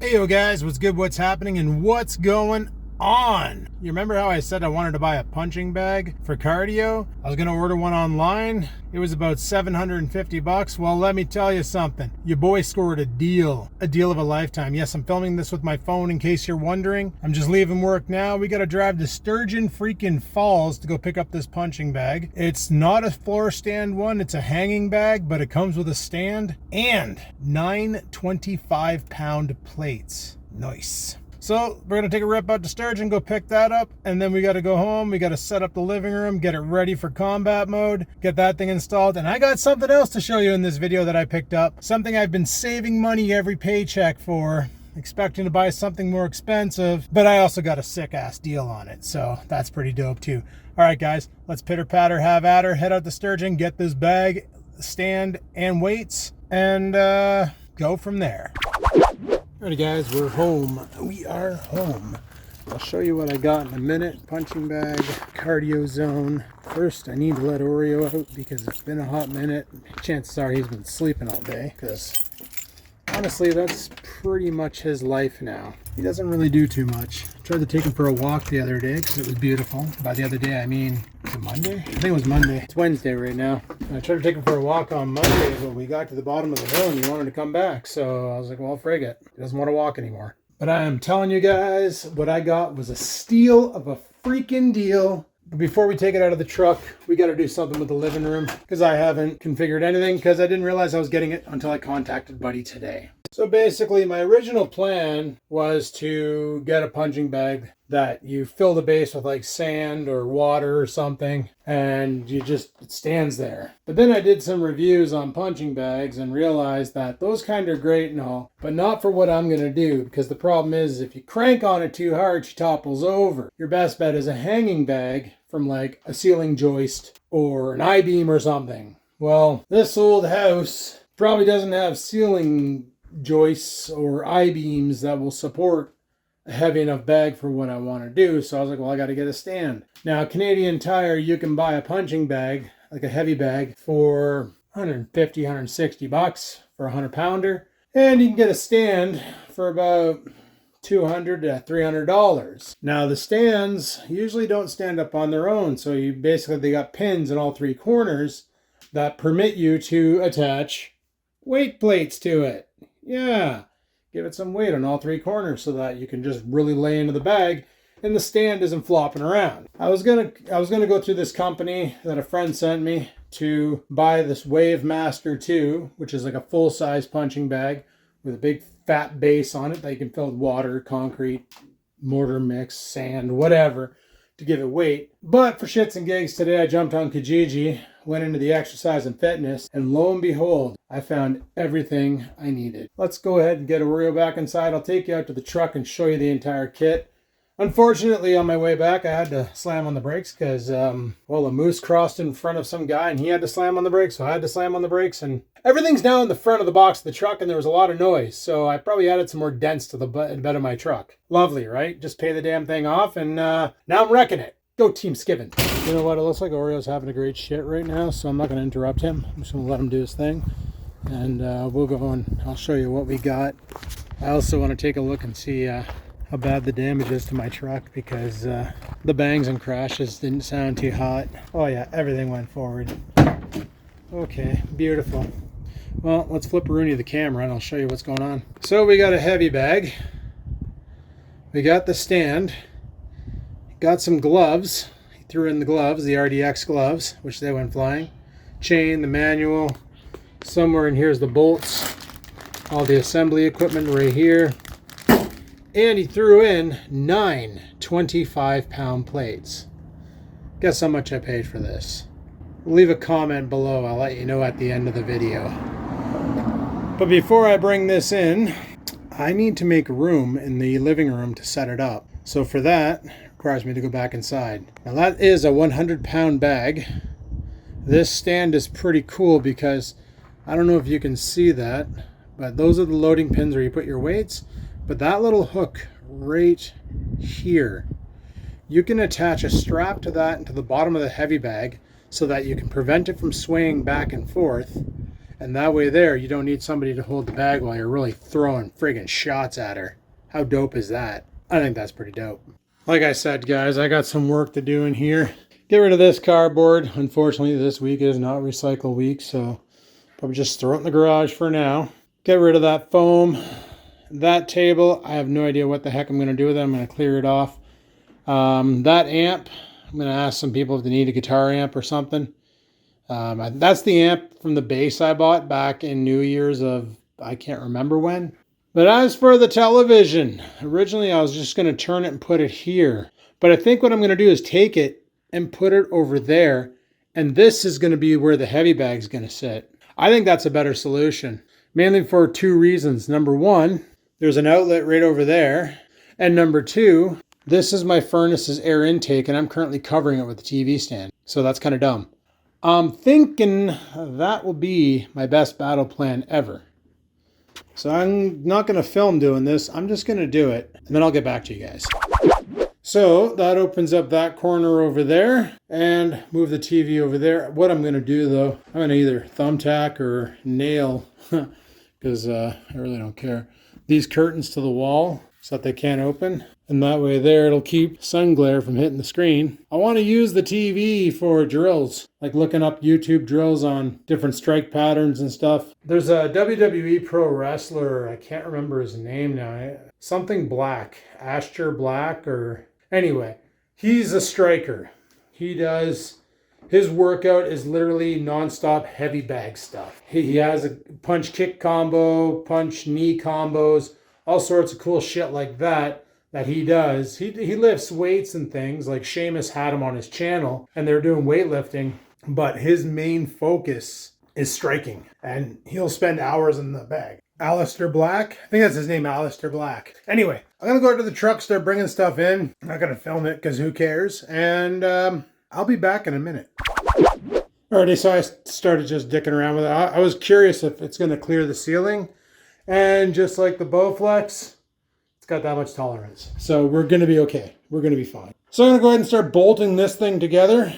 Hey yo guys, what's good, what's happening, and what's going on? You remember how I said I wanted to buy a punching bag for cardio? I was gonna order one online. It was about 750 bucks. Well, let me tell you something. Your boy scored a deal of a lifetime. Yes, I'm filming this with my phone in case you're wondering. I'm just leaving work now. We gotta drive to Sturgeon freaking Falls to go pick up this punching bag. It's not a floor stand one, it's a hanging bag, but it comes with a stand and 9 25-pound plates. Nice. So we're gonna take a rip out to Sturgeon, go pick that up, and then we gotta go home. We gotta set up the living room, get it ready for combat mode, get that thing installed. And I got something else to show you in this video that I picked up. Something I've been saving money every paycheck for, expecting to buy something more expensive, but I also got a sick ass deal on it. So that's pretty dope too. All right guys, let's pitter patter, have at her, head out to Sturgeon, get this bag, stand and weights, and go from there. Alrighty guys, we're home. We are home. I'll show you what I got in a minute. Punching bag, cardio zone. First, I need to let Oreo out because it's been a hot minute. Chances are he's been sleeping all day because honestly, that's pretty much his life now. He doesn't really do too much. I tried to take him for a walk the other day because it was beautiful. By the other day, I mean, was it Monday? I think it was Monday. It's Wednesday right now. I tried to take him for a walk on Monday, but we got to the bottom of the hill and he wanted to come back. So I was like, well, frig it. He doesn't want to walk anymore. But I am telling you guys, what I got was a steal of a freaking deal. But before we take it out of the truck, we got to do something with the living room because I haven't configured anything because I didn't realize I was getting it until I contacted Buddy today. So basically, my original plan was to get a punching bag that you fill the base with like sand or water or something, and it stands there. But then I did some reviews on punching bags and realized that those kind are great and all, but not for what I'm going to do, because the problem is if you crank on it too hard, she topples over. Your best bet is a hanging bag from like a ceiling joist or an I-beam or something. Well, this old house probably doesn't have ceiling joists or I-beams that will support a heavy enough bag for what I want to do. So I was like, well, I got to get a stand. Now, Canadian Tire, you can buy a punching bag, like a heavy bag, for 150, 160 bucks for a 100-pounder. And you can get a stand for about $200 to $300. Now, the stands usually don't stand up on their own. So they got pins in all three corners that permit you to attach weight plates to it. Yeah, give it some weight on all three corners so that you can just really lay into the bag and the stand isn't flopping around. I was gonna go through this company that a friend sent me to buy this Wave Master 2, which is like a full-size punching bag with a big fat base on it that you can fill with water, concrete, mortar mix, sand, whatever, to give it weight. But for shits and gigs today, I jumped on Kijiji, went into the exercise and fitness, and lo and behold, I found everything I needed. Let's go ahead and get Oreo back inside. I'll take you out to the truck and show you the entire kit. Unfortunately, on my way back, I had to slam on the brakes because, well, a moose crossed in front of some guy and he had to slam on the brakes, so I had to slam on the brakes. And everything's now in the front of the box of the truck and there was a lot of noise, so I probably added some more dents to the bed of my truck. Lovely, right? Just pay the damn thing off and now I'm wrecking it. Go Team Skivinz. You know what? It looks like Oreo's having a great shit right now, so I'm not going to interrupt him. I'm just going to let him do his thing. And we'll go and I'll show you what we got. I also want to take a look and see how bad the damage is to my truck because the bangs and crashes didn't sound too hot. Oh yeah, everything went forward. Okay, beautiful. Well, let's flip Rooney the camera and I'll show you what's going on. So we got a heavy bag. We got the stand. Got some gloves. He threw in the gloves, the RDX gloves, which they went flying. Chain, the manual. Somewhere in here is the bolts. All the assembly equipment right here. And he threw in 9 25-pound plates. Guess how much I paid for this? Leave a comment below. I'll let you know at the end of the video. But before I bring this in, I need to make room in the living room to set it up. So for that, requires me to go back inside. Now that is a 100-pound bag. This stand is pretty cool because I don't know if you can see that, but those are the loading pins where you put your weights. But that little hook right here, you can attach a strap to that into the bottom of the heavy bag so that you can prevent it from swaying back and forth. And that way there, you don't need somebody to hold the bag while you're really throwing friggin' shots at her. How dope is that? I think that's pretty dope. Like I said, guys, I got some work to do in here. Get rid of this cardboard. Unfortunately, this week is not recycle week, so probably just throw it in the garage for now. Get rid of that foam. That table, I have no idea what the heck I'm going to do with it. I'm going to clear it off. That amp, I'm going to ask some people if they need a guitar amp or something. That's the amp from the bass I bought back in New Year's of, I can't remember when. But as for the television, originally I was just going to turn it and put it here. But I think what I'm going to do is take it and put it over there. And this is going to be where the heavy bag is going to sit. I think that's a better solution. Mainly for two reasons. Number one, there's an outlet right over there. And number two, this is my furnace's air intake and I'm currently covering it with the TV stand. So that's kind of dumb. I'm thinking that will be my best battle plan ever. So I'm not going to film doing this. I'm just going to do it. And then I'll get back to you guys. So that opens up that corner over there and move the TV over there. What I'm going to do though, I'm going to either thumbtack or nail, because I really don't care, these curtains to the wall so that they can't open. And that way there, it'll keep sun glare from hitting the screen. I want to use the TV for drills, like looking up YouTube drills on different strike patterns and stuff. There's a WWE pro wrestler, I can't remember his name now, something Black, Asher Black, or anyway, he's a striker. His workout is literally nonstop heavy bag stuff. He has a punch kick combo, punch knee combos, all sorts of cool shit like that he does. He lifts weights and things, like Sheamus had him on his channel and they're doing weightlifting, but his main focus is striking and he'll spend hours in the bag. Alistair Black? I think that's his name, Alistair Black. Anyway, I'm going to go to the truck, start bringing stuff in. I'm not going to film it because who cares? And I'll be back in a minute. Alrighty, so I started just dicking around with it. I was curious if it's going to clear the ceiling. And just like the Bowflex, it's got that much tolerance. So we're going to be okay. We're going to be fine. So I'm going to go ahead and start bolting this thing together.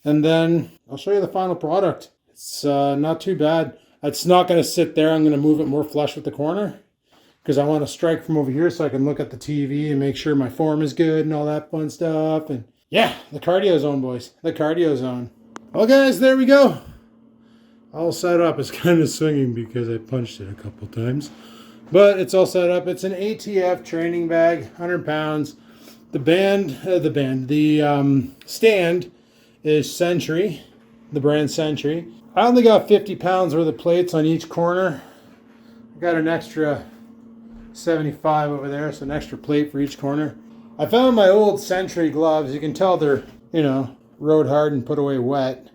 And then I'll show you the final product. It's not too bad. It's not going to sit there. I'm going to move it more flush with the corner because I want to strike from over here so I can look at the TV and make sure my form is good and all that fun stuff. And yeah, the cardio zone, boys. The cardio zone. Well, guys, there we go. All set up. It's kind of swinging because I punched it a couple times. But it's all set up. It's an ATF training bag, 100 pounds. The stand is Century, the brand Century. I only got 50 pounds worth of plates on each corner. I got an extra 75 over there, so an extra plate for each corner. I found my old Century gloves. You can tell they're, rode hard and put away wet.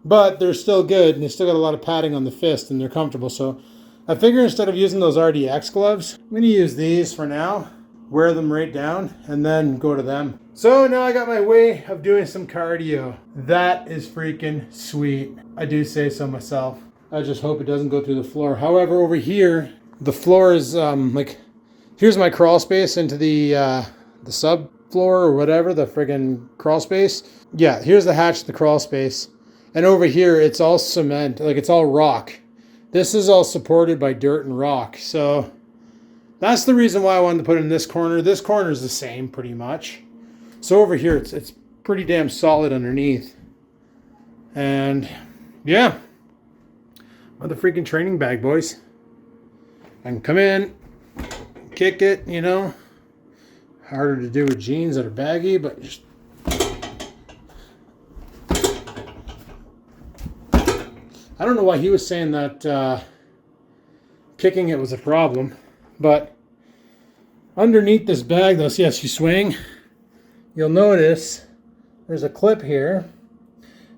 But they're still good, and they still got a lot of padding on the fist, and they're comfortable. So I figure instead of using those RDX gloves, I'm going to use these for now, wear them right down, and then go to them. So now I got my way of doing some cardio. That is freaking sweet. I do say so myself. I just hope it doesn't go through the floor. However, over here, the floor is here's my crawl space into the subfloor or whatever, the friggin' crawl space. Yeah, here's the hatch to the crawl space. And over here, it's all cement, like it's all rock. This is all supported by dirt and rock. So that's the reason why I wanted to put it in this corner. This corner is the same pretty much. So over here, it's pretty damn solid underneath. And yeah, on the freaking training bag, boys. I can come in, kick it, Harder to do with jeans that are baggy, but just I don't know why he was saying that kicking it was a problem, but underneath this bag, though, see as you swing, you'll notice there's a clip here,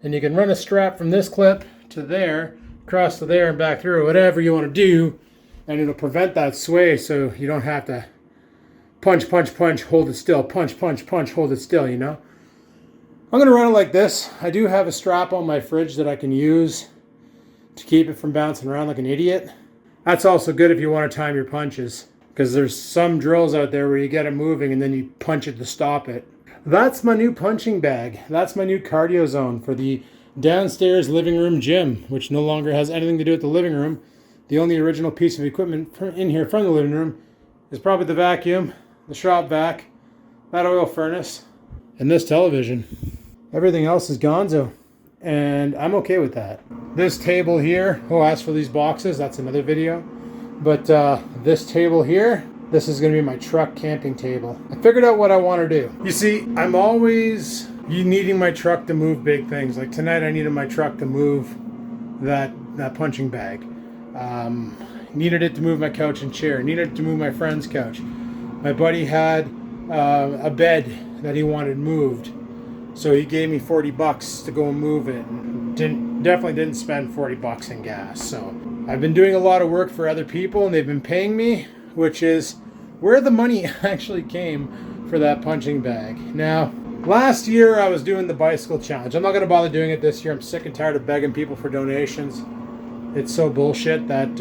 and you can run a strap from this clip to there, across to there, and back through, whatever you want to do, and it'll prevent that sway so you don't have to punch, punch, punch, hold it still, punch, punch, punch, hold it still, I'm going to run it like this. I do have a strap on my fridge that I can use to keep it from bouncing around like an idiot. That's also good if you want to time your punches, because there's some drills out there where you get it moving and then you punch it to stop it. That's my new punching bag. That's my new cardio zone for the downstairs living room gym, which no longer has anything to do with the living room. The only original piece of equipment in here from the living room is probably the vacuum, the shop vac, that oil furnace, and this television. Everything else is gonzo, and I'm okay with that. This table here, oh, as for these boxes, that's another video. But this table here, this is going to be my truck camping table. I figured out what I want to do. You see, I'm always needing my truck to move big things. Like tonight, I needed my truck to move that punching bag. Needed it to move my couch and chair. Needed it to move my friend's couch. My buddy had a bed that he wanted moved, so he gave me $40 to go and move it. Definitely didn't spend $40 in gas. So I've been doing a lot of work for other people, and they've been paying me, which is where the money actually came for that punching bag. Now, last year I was doing the bicycle challenge. I'm not going to bother doing it this year. I'm sick and tired of begging people for donations. It's so bullshit that,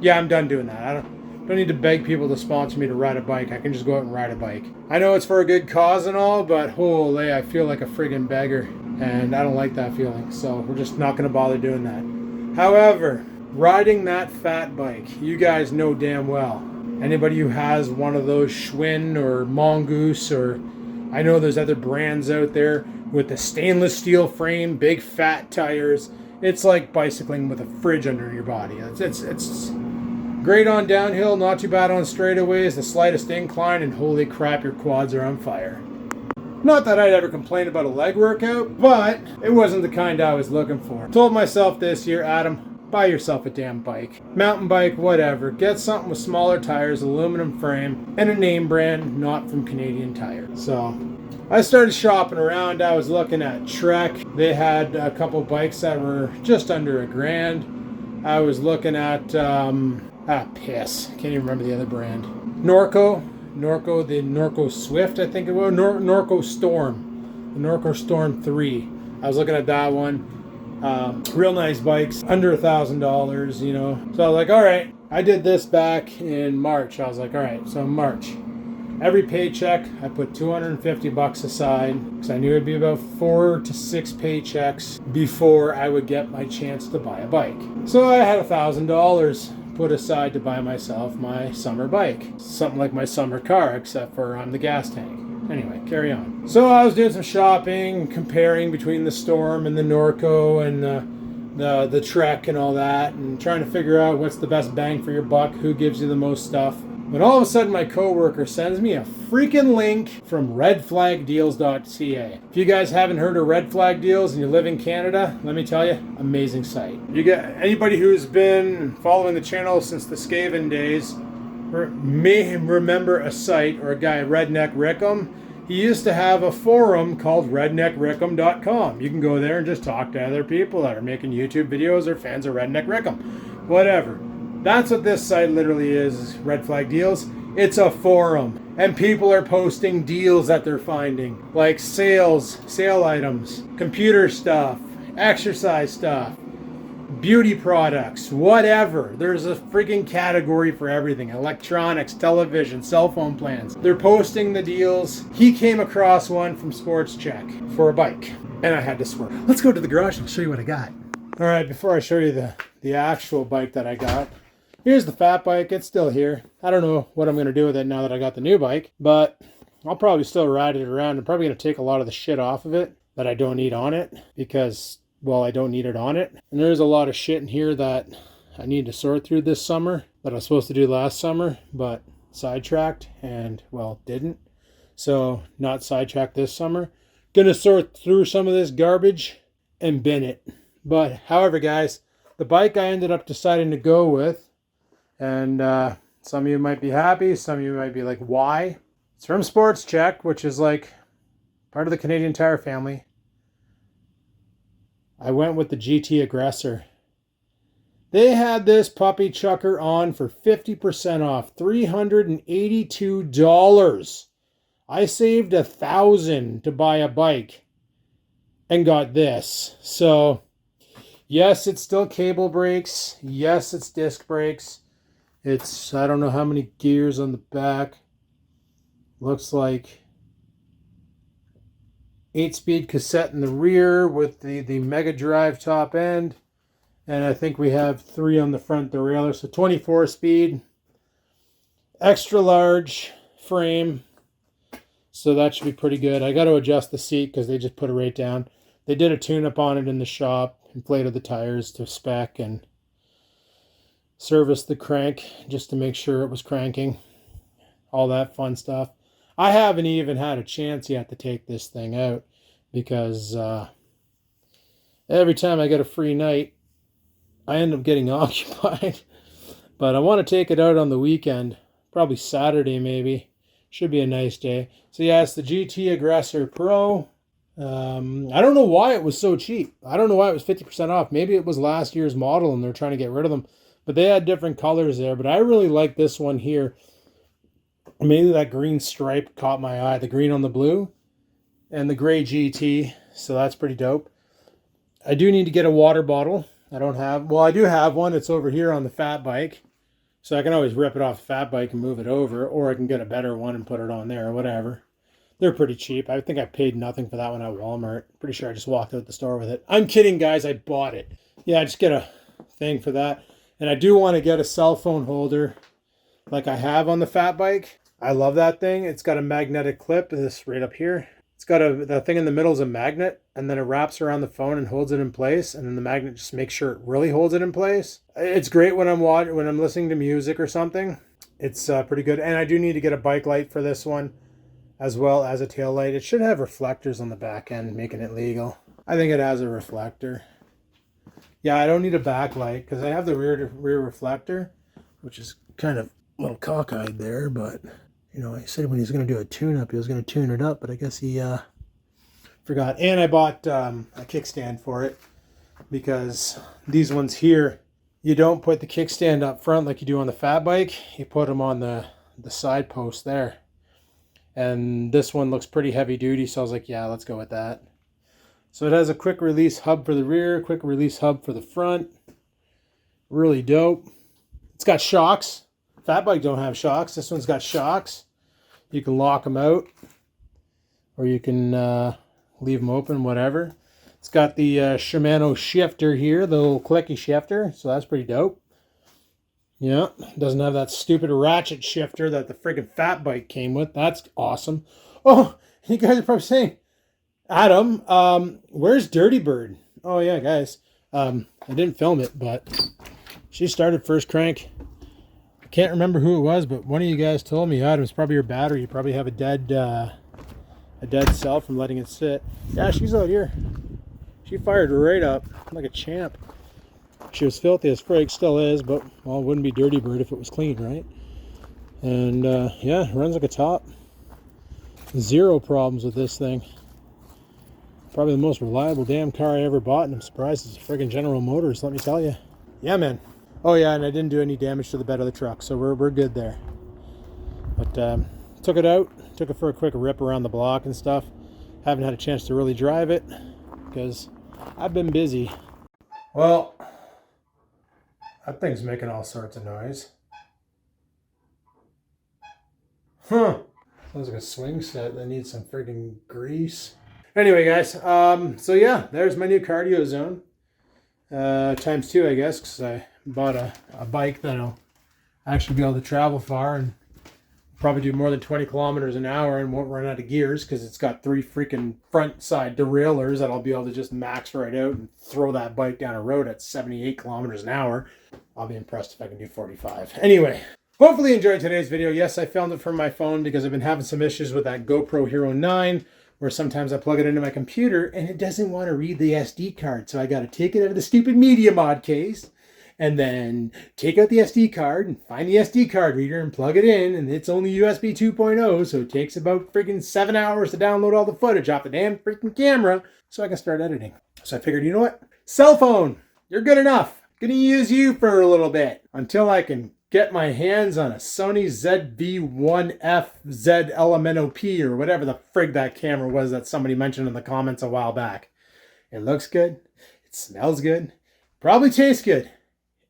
yeah, I'm done doing that. I don't need to beg people to sponsor me to ride a bike. I can just go out and ride a bike. I know it's for a good cause and all, but holy, I feel like a friggin' beggar, and I don't like that feeling. So we're just not going to bother doing that. However, riding that fat bike, you guys know damn well. Anybody who has one of those Schwinn or Mongoose, or I know there's other brands out there with the stainless steel frame, big fat tires. It's like bicycling with a fridge under your body. It's great on downhill, not too bad on straightaways, the slightest incline, and holy crap, your quads are on fire. Not that I'd ever complain about a leg workout, but it wasn't the kind I was looking for. Told myself this year, Adam, buy yourself a damn bike. Mountain bike, whatever. Get something with smaller tires, aluminum frame, and a name brand, not from Canadian Tire. So I started shopping around. I was looking at Trek. They had a couple bikes that were just under $1,000. I was looking at, piss. Can't even remember the other brand. Norco, the Norco Swift, I think it was. Norco Storm. The Norco Storm 3. I was looking at that one. Real nice bikes, under $1,000, you know. So I was like, all right. I did this back in March. I was like, all right, so March. Every paycheck, I put $250 aside because I knew it'd be about 4 to 6 paychecks before I would get my chance to buy a bike. So I had $1,000 put aside to buy myself my summer bike. Something like my summer car, except for on the gas tank. Anyway, carry on. So I was doing some shopping, comparing between the Storm and the Norco and the Trek and all that, and trying to figure out what's the best bang for your buck, who gives you the most stuff. When all of a sudden my coworker sends me a freaking link from redflagdeals.ca. If you guys haven't heard of Red Flag Deals and you live in Canada, let me tell you, amazing site. You get anybody who's been following the channel since the Skivinz days may remember a site or a guy, Redneck Rickham. He used to have a forum called redneckrickham.com. You can go there and just talk to other people that are making YouTube videos or fans of Redneck Rickham. Whatever. That's what this site literally is, Red Flag Deals. It's a forum, and people are posting deals that they're finding, like sale items, computer stuff, exercise stuff, beauty products, whatever. There's a freaking category for everything. Electronics, television, cell phone plans. They're posting the deals. He came across one from Sports Check for a bike, and I had to swear. Let's go to the garage and I'll show you what I got. All right, before I show you the actual bike that I got, here's the fat bike. It's still here. I don't know what I'm going to do with it now that I got the new bike, but I'll probably still ride it around. I'm probably going to take a lot of the shit off of it that I don't need on it because, well, I don't need it on it. And there's a lot of shit in here that I need to sort through this summer that I was supposed to do last summer, but sidetracked and, well, didn't. So not sidetracked this summer. Gonna sort through some of this garbage and bin it. But however, guys, the bike I ended up deciding to go with, and some of you might be happy, some of you might be like, why? It's from Sports Check, which is like part of the Canadian Tire family. I went with the GT Aggressor. They had this puppy chucker on for 50% off, $382. I saved $1,000 to buy a bike and got this. So yes, it's still cable brakes. Yes, it's disc brakes. It's, I don't know how many gears on the back. Looks like 8-speed cassette in the rear with the Mega Drive top end. And I think we have 3 on the front derailleur. So 24 speed, extra large frame. So that should be pretty good. I got to adjust the seat because they just put it right down. They did a tune-up on it in the shop, inflated the tires to spec, and serviced the crank just to make sure it was cranking. All that fun stuff. I haven't even had a chance yet to take this thing out because every time I get a free night, I end up getting occupied. But I want to take it out on the weekend, probably Saturday maybe. Should be a nice day. So yeah, it's the GT Aggressor Pro. I don't know why it was so cheap. I don't know why it was 50% off. Maybe it was last year's model and they're trying to get rid of them. But they had different colors there. But I really like this one here. Maybe that green stripe caught my eye. The green on the blue and the gray GT. So that's pretty dope. I do need to get a water bottle. I don't have, well, I do have one. It's over here on the fat bike. So I can always rip it off the fat bike and move it over, or I can get a better one and put it on there or whatever. They're pretty cheap. I think I paid nothing for that one at Walmart. Pretty sure I just walked out the store with it. I'm kidding, guys. I bought it. Yeah, I just get a thing for that. And I do want to get a cell phone holder like I have on the fat bike. I love that thing. It's got a magnetic clip. This right up here. It's got the thing in the middle is a magnet, and then it wraps around the phone and holds it in place, and then the magnet just makes sure it really holds it in place. It's great when I'm listening to music or something. It's pretty good. And I do need to get a bike light for this one, as well as a tail light. It should have reflectors on the back end, making it legal. I think it has a reflector. Yeah, I don't need a backlight because I have the rear reflector, which is kind of a little cockeyed there, but you know, he said when he was going to do a tune-up, he was going to tune it up, but I guess he forgot. And I bought a kickstand for it because these ones here, you don't put the kickstand up front like you do on the fat bike. You put them on the side post there. And this one looks pretty heavy duty, so I was like, yeah, let's go with that. So it has a quick release hub for the rear, quick release hub for the front. Really dope. It's got shocks. Fat bike don't have shocks. This one's got shocks. You can lock them out, or you can leave them open, whatever. It's got the Shimano shifter here, the little clicky shifter, so that's pretty dope. Yeah, doesn't have that stupid ratchet shifter that the friggin' fat bike came with. That's awesome. Oh, you guys are probably saying, Adam, where's Dirty Bird? Oh yeah, guys, I didn't film it, but she started first crank. Can't remember who it was, but one of you guys told me, Adam, it's probably your battery. You probably have a dead cell from letting it sit. Yeah, she's out here. She fired right up like a champ. She was filthy as frig, still is, but well, it wouldn't be Dirty Bird if it was clean, right? And yeah, runs like a top. Zero problems with this thing. Probably the most reliable damn car I ever bought, and I'm surprised it's friggin' General Motors, let me tell you. Yeah, man. Oh yeah, and I didn't do any damage to the bed of the truck, so we're good there. But took it out, took it for a quick rip around the block and stuff. Haven't had a chance to really drive it because I've been busy. Well, that thing's making all sorts of noise. Huh. Sounds like a swing set that needs some friggin' grease. Anyway, guys, so yeah, there's my new cardio zone. Times 2, I guess, because I bought a bike that'll actually be able to travel far and probably do more than 20 kilometers an hour and won't run out of gears because it's got 3 freaking front side derailleurs that I'll be able to just max right out and throw that bike down a road at 78 kilometers an hour. I'll be impressed if I can do 45. Anyway, hopefully you enjoyed today's video. Yes, I filmed it from my phone because I've been having some issues with that GoPro Hero 9 where sometimes I plug it into my computer and it doesn't want to read the SD card. So I got to take it out of the stupid media mod case and then take out the SD card and find the SD card reader and plug it in. And it's only USB 2.0, so it takes about freaking 7 hours to download all the footage off the damn freaking camera so I can start editing. So I figured, you know what? Cell phone, you're good enough. Gonna use you for a little bit until I can get my hands on a Sony ZV-1F Z Elemento P or whatever the frig that camera was that somebody mentioned in the comments a while back. It looks good. It smells good. Probably tastes good.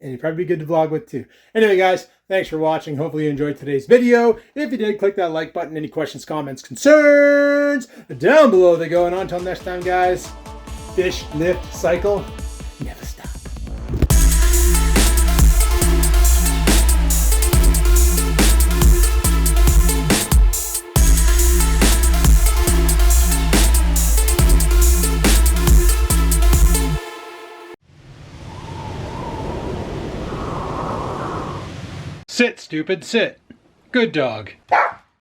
and it'd probably be good to vlog with too. Anyway, guys, thanks for watching. Hopefully you enjoyed today's video. If you did, click that like button. Any questions, comments, concerns down below. They're going on. Until next time, guys. Fish, lift, cycle, never stop. Sit, stupid, sit. Good dog.